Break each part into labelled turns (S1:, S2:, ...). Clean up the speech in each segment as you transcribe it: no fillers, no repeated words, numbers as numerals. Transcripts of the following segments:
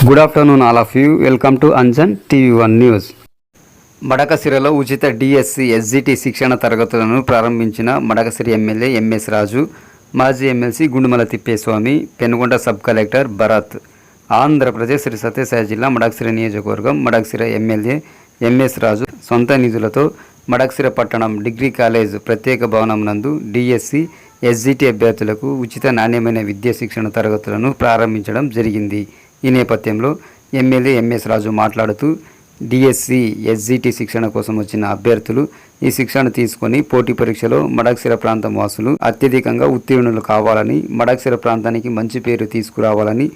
S1: Good afternoon all of you. Welcome to Anjan TV1 news. మడకశిరలో ఉచిత DSC SGT శిక్షణ తరగతులను ప్రారంభించిన మడకశిర ఎమ్మెల్యే MS రాజు, మాజీ MLC Gundumala Thippeswamy, Penugonda sub collector Bharat. Andhra Pradesh Shri Sathya Sai జిల్లా మడకశిర నియోజకవర్గం మడకశిర ఎమ్మెల్యే MS రాజు సొంత నిధులతో మడకశిర పట్టణం డిగ్రీ కాలేజ్ ప్రత్యేక భవనం నందు DSC SGT అభ్యర్థులకు ఉచిత నాణ్యమైన విద్యా శిక్షణ తరగతులను ప్రారంభించడం జరిగింది. ఈ నేపథ్యంలో ఎమ్మెల్యే MS రాజు మాట్లాడుతూ DSC SGT శిక్షణ కోసం వచ్చిన అభ్యర్థులు ఈ శిక్షణ తీసుకొని పోటీ పరీక్షలో మడకశిర ప్రాంతం వాసులు అత్యధికంగా ఉత్తీర్ణులు కావాలని, మడకశిర ప్రాంతానికి మంచి పేరు తీసుకురావాలని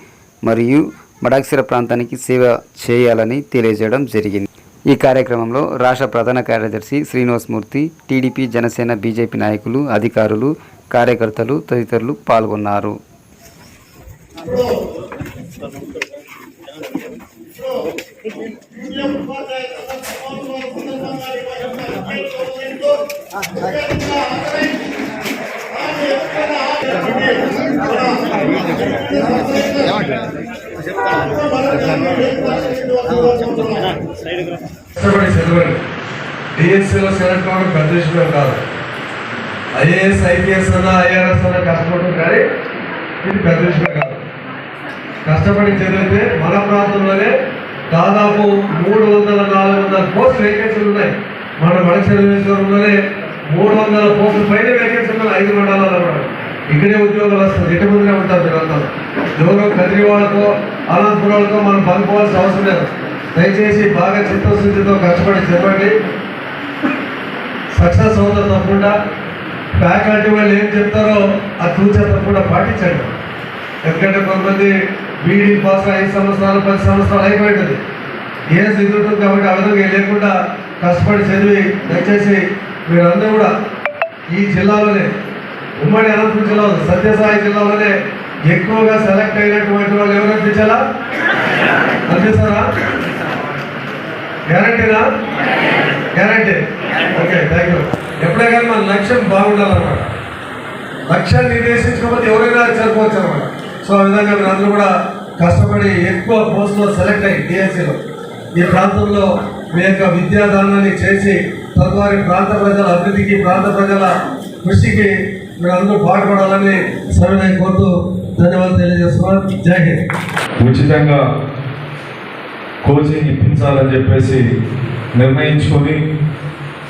S1: మరియు మడకశిర ప్రాంతానికి సేవ చేయాలని తెలియజేయడం జరిగింది. ఈ కార్యక్రమంలో రాష్ట్ర ప్రధాన కార్యదర్శి శ్రీనివాసమూర్తి, TDP, జనసేన, BJP నాయకులు, అధికారులు, కార్యకర్తలు తదితరులు పాల్గొన్నారు.
S2: DSCలో సెలెక్ట్ కావడం పెద్ద విషయం కాదు. IAS, IPS అన్నా IRS అన్నా కష్టపడడం కానీ ఇది పెద్ద విషయం కాదు. కష్టపడి చదివితే మన ప్రాంతంలోనే దాదాపు 300-400 పోస్టులు వేకెన్సీలు ఉన్నాయి. మన మడకశిర నియోజకవర్గంలోనే 300 పోస్టులు పైన వేకెన్సీలు ఉన్నాయి. 5 మండలాల్లో కూడా ఇక్కడే ఉద్యోగాలు వస్తుంది. ఇటు ముందునే ఉంటారు మీరంతా. ఎవరో కదిరి వాళ్ళతో అనంతపురం వాళ్ళతో మనం పనుకోవాల్సిన అవసరం లేదు. దయచేసి బాగా చిత్తశుద్ధితో కష్టపడి చదవండి. సక్సెస్ అవుతారు తప్పకుండా. ఫ్యాకల్టీ వాళ్ళు ఏం చెప్తారో అది చూసే తప్పకుండా పాటించండి. ఎందుకంటే కొంతమంది బీఈడీ పాస్ 5 సంవత్సరాలు 10 సంవత్సరాలు అయిపోయింది. ఏజ్ ఎదుగుతుంది కాబట్టి ఆ విధంగా లేకుండా కష్టపడి చదివి దయచేసి మీరందరూ కూడా ఈ జిల్లాలోనే, ఉమ్మడి అనంతపురం జిల్లాలో, సత్యసాయి జిల్లాలోనే ఎక్కువగా సెలెక్ట్ అయినటువంటి వాళ్ళు ఎవరు అనిపించాలా? అనిపిస్తారా? గ్యారంటీనా? గ్యారంటీ. Okay, thank you. ఎప్పుడే కానీ మన లక్ష్యం బాగుండాలన్నమాట. లక్ష్యాన్ని నిర్దేశించకపోతే ఎవరైనా సరిపోవచ్చు అనమాట. సో ఆ విధంగా మీరు అందరూ కూడా కష్టపడి ఎక్కువ పోస్టులో సెలెక్ట్ అయ్యి DSCలో ఈ ప్రాంతంలో మీ యొక్క విద్యాదానాన్ని చేసి తద్వారి ప్రాంత ప్రజల అభివృద్ధికి, ప్రాంత ప్రజల కృషికి మీరు అందరూ పాటుపడాలని సవినయంగా కోరుతూ ధన్యవాదాలు తెలియజేస్తున్నాను. జై హింద్.
S3: ఉచితంగా కోచింగ్ ఇప్పించాలని చెప్పేసి నిర్ణయించుకొని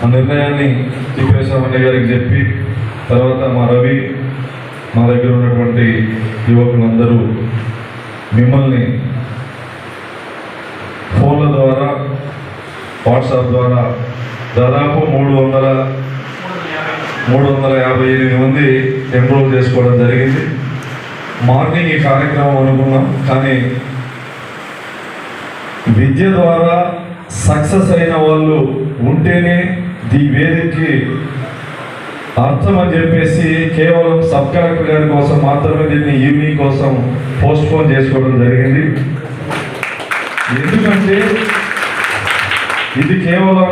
S3: ఆ నిర్ణయాన్ని తిప్పేశ్వరమయ్య గారికి చెప్పి, తర్వాత మా రవి, మా దగ్గర ఉన్నటువంటి యువకులందరూ మిమ్మల్ని ఫోన్ల ద్వారా, వాట్సాప్ ద్వారా దాదాపు 358 మంది ఎన్రోల్ చేసుకోవడం జరిగింది. మార్నింగ్ ఈ కార్యక్రమం అనుకున్నాం, కానీ విద్య ద్వారా సక్సెస్ అయిన వాళ్ళు ఉంటేనే ఈ వేదికకి అర్థం అని చెప్పేసి కేవలం సబ్ కలెక్టర్ గారి కోసం మాత్రమే దీన్ని ఈవినింగ్ కోసం పోస్ట్పోన్ చేసుకోవడం జరిగింది. ఎందుకంటే ఇది కేవలం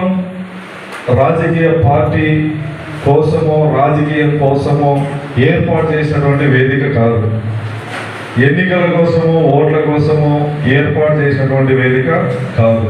S3: రాజకీయ పార్టీ కోసమో, రాజకీయం కోసమో ఏర్పాటు చేసినటువంటి వేదిక కాదు. ఎన్నికల కోసమో, ఓట్ల కోసమో ఏర్పాటు చేసినటువంటి వేదిక కాదు.